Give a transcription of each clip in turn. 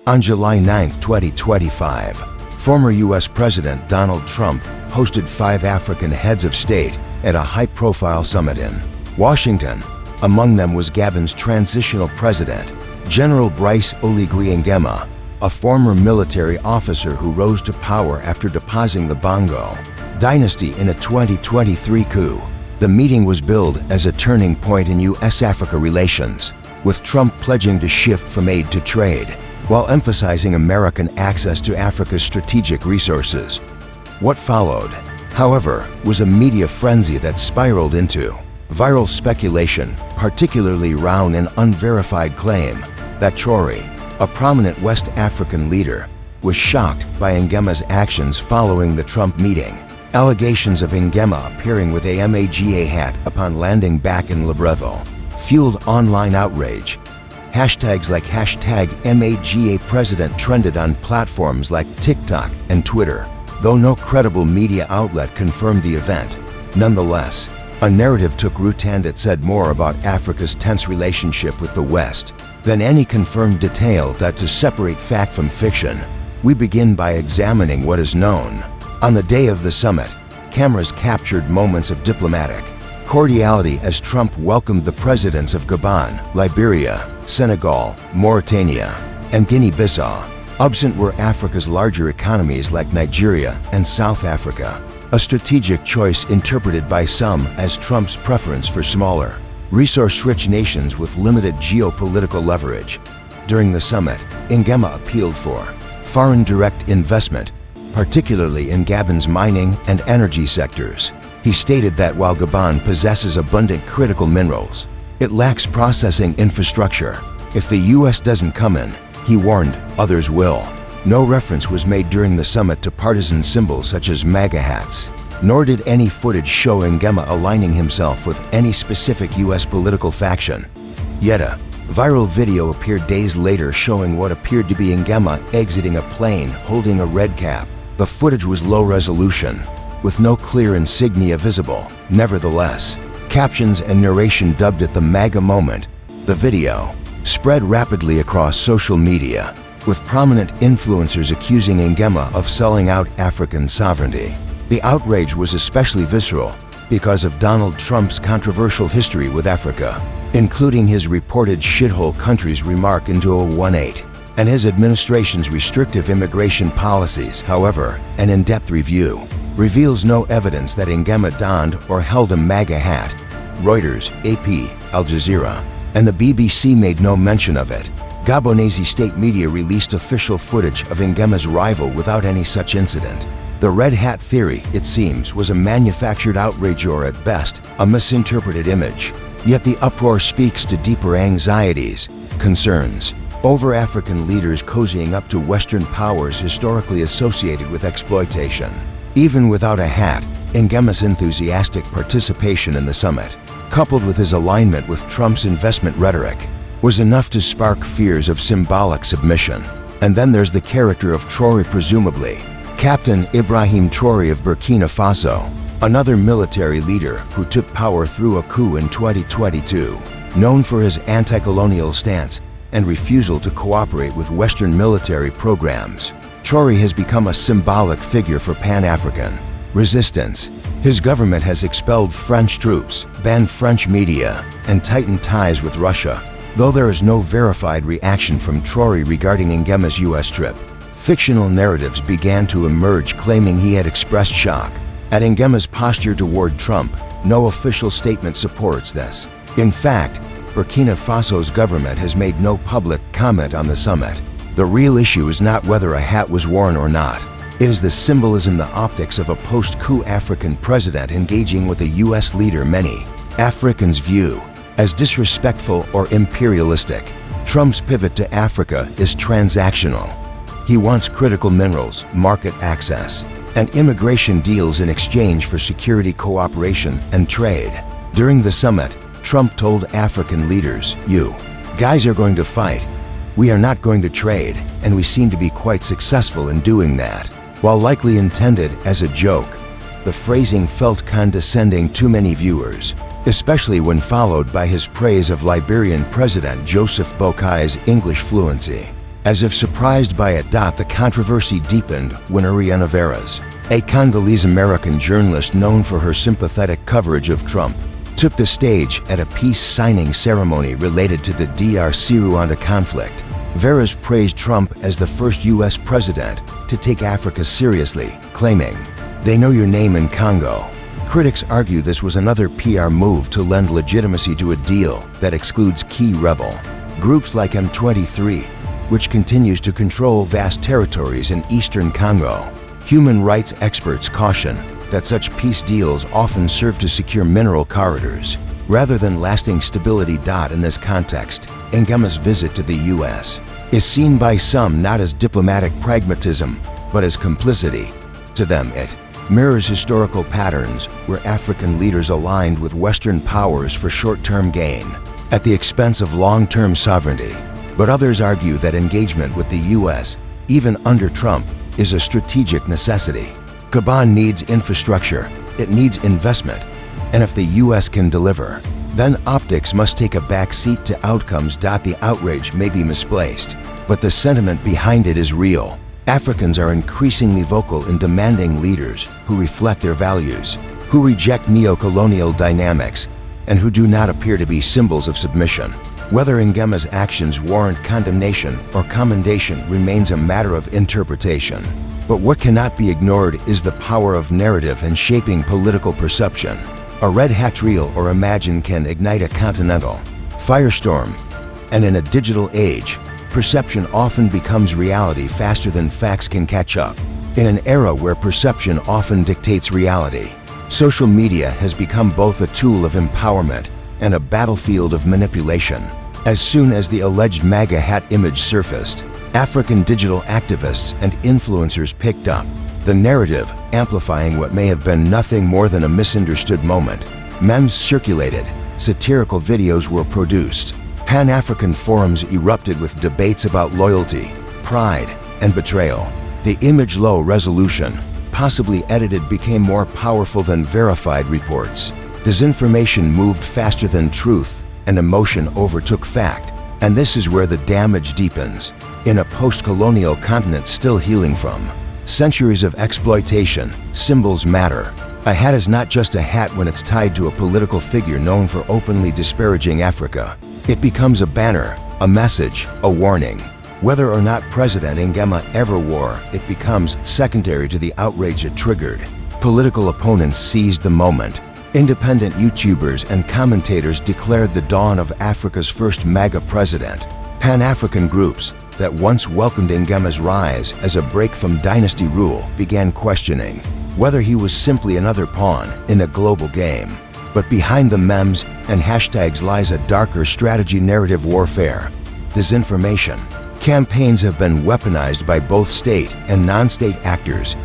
On July 9, 2025, former U.S. President Donald Trump hosted 5 African heads of state at a high-profile summit in Washington. Among them was Gabon's transitional president, General Brice Oligui Nguema, a former military officer who rose to power after deposing the Bongo dynasty in a 2023 coup. The meeting was billed as a turning point in U.S.-Africa relations, with Trump pledging to shift from aid to trade, while emphasizing American access to Africa's strategic resources. What followed, however, was a media frenzy that spiraled into viral speculation, particularly around an unverified claim that Traore, a prominent West African leader, was shocked by Nguema's actions following the Trump meeting. Allegations of Nguema appearing with a MAGA hat upon landing back in Libreville fueled online outrage. Hashtags like #MAGA President trended on platforms like TikTok and Twitter, though no credible media outlet confirmed the event. Nonetheless, a narrative took root, and it said more about Africa's tense relationship with the West than any confirmed detail. That to separate fact from fiction, we begin by examining what is known. On the day of the summit, cameras captured moments of diplomatic cordiality as Trump welcomed the presidents of Gabon, Liberia, Senegal, Mauritania, and Guinea-Bissau. Absent were Africa's larger economies like Nigeria and South Africa, a strategic choice interpreted by some as Trump's preference for smaller, resource-rich nations with limited geopolitical leverage. During the summit, Nguema appealed for foreign direct investment, particularly in Gabon's mining and energy sectors. He stated that while Gabon possesses abundant critical minerals, it lacks processing infrastructure. If the U.S. doesn't come in, he warned, others will. No reference was made during the summit to partisan symbols such as MAGA hats, nor did any footage show Nguema aligning himself with any specific U.S. political faction. Yet a viral video appeared days later showing what appeared to be Nguema exiting a plane holding a red cap. The footage was low resolution, with no clear insignia visible. Nevertheless, captions and narration dubbed it the MAGA moment. The video spread rapidly across social media, with prominent influencers accusing Nguema of selling out African sovereignty. The outrage was especially visceral because of Donald Trump's controversial history with Africa, including his reported shithole countries remark in 2018 and his administration's restrictive immigration policies. However, an in-depth review reveals no evidence that Nguema donned or held a MAGA hat. Reuters, AP, Al Jazeera, and the BBC made no mention of it. Gabonese state media released official footage of Nguema's arrival without any such incident. The red hat theory, it seems, was a manufactured outrage or, at best, a misinterpreted image. Yet the uproar speaks to deeper anxieties, concerns over African leaders cozying up to Western powers historically associated with exploitation. Even without a hat, Nguema's enthusiastic participation in the summit, coupled with his alignment with Trump's investment rhetoric, was enough to spark fears of symbolic submission. And then there's the character of Traore, presumably Captain Ibrahim Traoré of Burkina Faso, another military leader who took power through a coup in 2022. Known for his anti-colonial stance and refusal to cooperate with Western military programs, Traore has become a symbolic figure for Pan-African resistance. His government has expelled French troops, banned French media, and tightened ties with Russia. Though there is no verified reaction from Traore regarding Nguema's U.S. trip, fictional narratives began to emerge claiming he had expressed shock at Nguema's posture toward Trump. No official statement supports this. In fact, Burkina Faso's government has made no public comment on the summit. The real issue is not whether a hat was worn or not. It is the symbolism, the optics of a post-coup African president engaging with a U.S. leader many Africans view as disrespectful or imperialistic. Trump's pivot to Africa is transactional. He wants critical minerals, market access, and immigration deals in exchange for security cooperation and trade. During the summit, Trump told African leaders, "You guys are going to fight. We are not going to trade," and we seem to be quite successful in doing that. While likely intended as a joke, the phrasing felt condescending to many viewers, especially when followed by his praise of Liberian President Joseph Boakai's English fluency. As if surprised by it, the controversy deepened when Ariana Veras, a Congolese-American journalist known for her sympathetic coverage of Trump, took the stage at a peace signing ceremony related to the DR-Rwanda conflict. Veras praised Trump as the first U.S. president to take Africa seriously, claiming, "They know your name in Congo." Critics argue this was another PR move to lend legitimacy to a deal that excludes key rebel groups like M23, which continues to control vast territories in eastern Congo. Human rights experts caution that such peace deals often serve to secure mineral corridors, rather than lasting stability. In this context, Nguema's visit to the U.S. is seen by some not as diplomatic pragmatism, but as complicity. To them, it mirrors historical patterns where African leaders aligned with Western powers for short-term gain, at the expense of long-term sovereignty. But others argue that engagement with the U.S., even under Trump, is a strategic necessity. Gabon needs infrastructure, it needs investment, and if the U.S. can deliver, then optics must take a back seat to outcomes. The outrage may be misplaced, but the sentiment behind it is real. Africans are increasingly vocal in demanding leaders who reflect their values, who reject neo-colonial dynamics, and who do not appear to be symbols of submission. Whether Nguema's actions warrant condemnation or commendation remains a matter of interpretation. But what cannot be ignored is the power of narrative in shaping political perception. A red hat reel or imagine can ignite a continental firestorm, and in a digital age, perception often becomes reality faster than facts can catch up. In an era where perception often dictates reality, social media has become both a tool of empowerment and a battlefield of manipulation. As soon as the alleged MAGA hat image surfaced, African digital activists and influencers picked up the narrative, amplifying what may have been nothing more than a misunderstood moment. Memes circulated, satirical videos were produced, Pan-African forums erupted with debates about loyalty, pride, and betrayal. The image, low resolution, possibly edited, became more powerful than verified reports. Disinformation moved faster than truth, and emotion overtook fact. And this is where the damage deepens. In a post-colonial continent still healing from centuries of exploitation, symbols matter. A hat is not just a hat when it's tied to a political figure known for openly disparaging Africa. It becomes a banner, a message, a warning. Whether or not President Nguema ever wore, it becomes secondary to the outrage it triggered. Political opponents seized the moment. Independent YouTubers and commentators declared the dawn of Africa's first MAGA president. Pan-African groups that once welcomed Nguema's rise as a break from dynasty rule began questioning whether he was simply another pawn in a global game. But behind the memes and hashtags lies a darker strategy: narrative warfare. Disinformation campaigns have been weaponized by both state and non-state actors.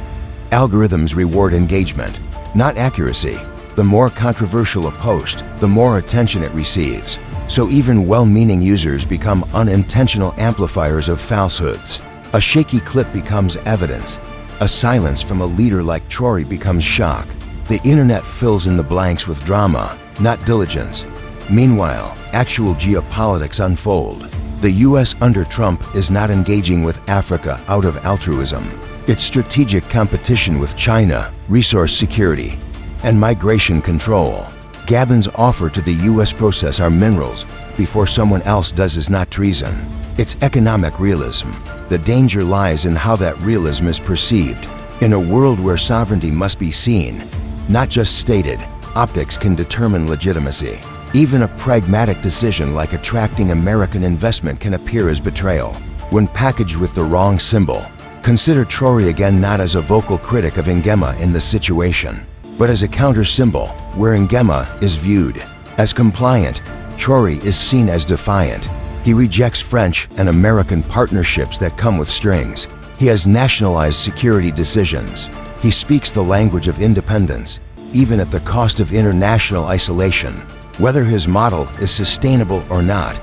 Algorithms reward engagement, not accuracy. The more controversial a post, the more attention it receives. So even well-meaning users become unintentional amplifiers of falsehoods. A shaky clip becomes evidence. A silence from a leader like Traore becomes shock. The internet fills in the blanks with drama, not diligence. Meanwhile, actual geopolitics unfold. The U.S. under Trump is not engaging with Africa out of altruism. It's strategic competition with China, resource security, and migration control. Gabon's offer to the U.S. process our minerals before someone else does is not treason. It's economic realism. The danger lies in how that realism is perceived. In a world where sovereignty must be seen, not just stated, optics can determine legitimacy. Even a pragmatic decision like attracting American investment can appear as betrayal when packaged with the wrong symbol. Consider Traore again not as a vocal critic of Nguema in the situation, but as a counter-symbol where Nguema is viewed as compliant, Traore is seen as defiant. He rejects French and American partnerships that come with strings. He has nationalized security decisions. He speaks the language of independence, even at the cost of international isolation. Whether his model is sustainable or not,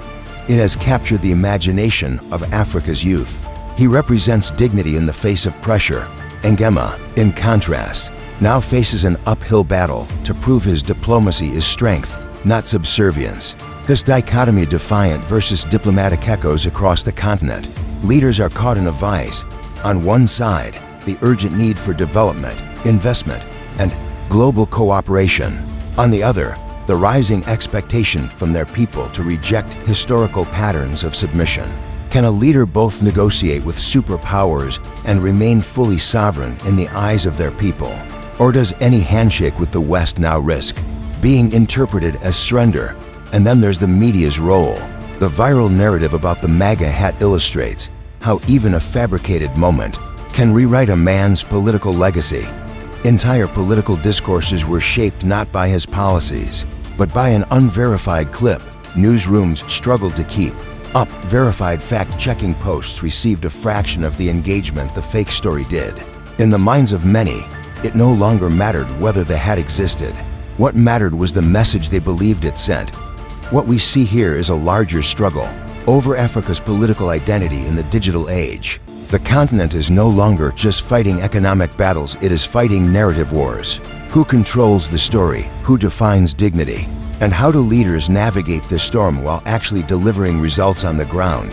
it has captured the imagination of Africa's youth. He represents dignity in the face of pressure. Nguema, in contrast, now faces an uphill battle to prove his diplomacy is strength, not subservience. This dichotomy, defiant versus diplomatic, echoes across the continent. Leaders are caught in a vice. On one side, the urgent need for development, investment, and global cooperation. On the other, the rising expectation from their people to reject historical patterns of submission. Can a leader both negotiate with superpowers and remain fully sovereign in the eyes of their people? Or does any handshake with the West now risk being interpreted as surrender? And then there's the media's role. The viral narrative about the MAGA hat illustrates how even a fabricated moment can rewrite a man's political legacy. Entire political discourses were shaped not by his policies, but by an unverified clip. Newsrooms struggled to keep up. Verified fact-checking posts received a fraction of the engagement the fake story did. In the minds of many, it no longer mattered whether the hat existed. What mattered was the message they believed it sent. What we see here is a larger struggle over Africa's political identity in the digital age. The continent is no longer just fighting economic battles, it is fighting narrative wars. Who controls the story? Who defines dignity? And how do leaders navigate this storm while actually delivering results on the ground?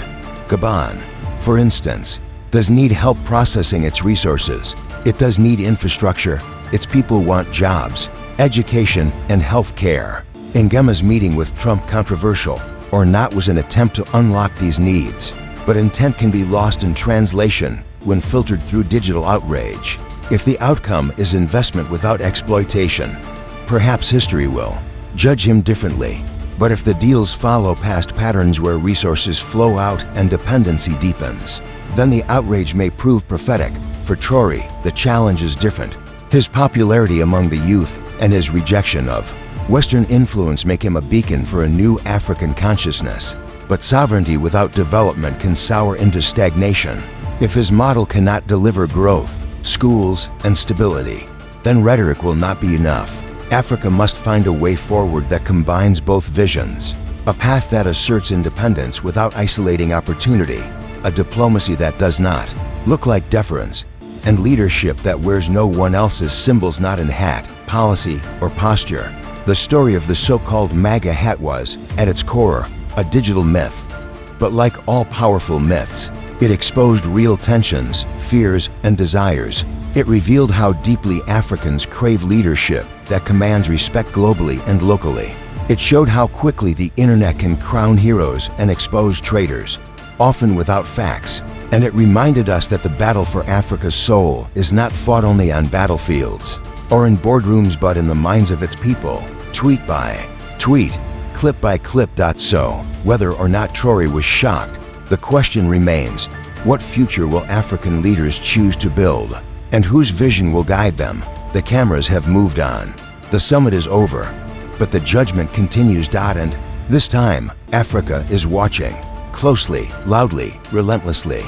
Gabon, for instance, does need help processing its resources. It does need infrastructure. Its people want jobs, education, and health care. Nguema's meeting with Trump, controversial or not, was an attempt to unlock these needs. But intent can be lost in translation when filtered through digital outrage. If the outcome is investment without exploitation, perhaps history will judge him differently. But if the deals follow past patterns where resources flow out and dependency deepens, then the outrage may prove prophetic. For Traore, the challenge is different. His popularity among the youth and his rejection of Western influence make him a beacon for a new African consciousness. But sovereignty without development can sour into stagnation. If his model cannot deliver growth, schools, and stability, then rhetoric will not be enough. Africa must find a way forward that combines both visions. A path that asserts independence without isolating opportunity. A diplomacy that does not look like deference. And leadership that wears no one else's symbols, not in hat, policy, or posture. The story of the so-called MAGA hat was, at its core, a digital myth. But like all powerful myths, it exposed real tensions, fears, and desires. It revealed how deeply Africans crave leadership that commands respect globally and locally. It showed how quickly the internet can crown heroes and expose traitors, often without facts. And it reminded us that the battle for Africa's soul is not fought only on battlefields or in boardrooms, but in the minds of its people. Tweet by tweet, clip by clip. So, whether or not Traore was shocked, the question remains: what future will African leaders choose to build? And whose vision will guide them? The cameras have moved on. The summit is over, but the judgment continues. And this time, Africa is watching. Closely, loudly, relentlessly.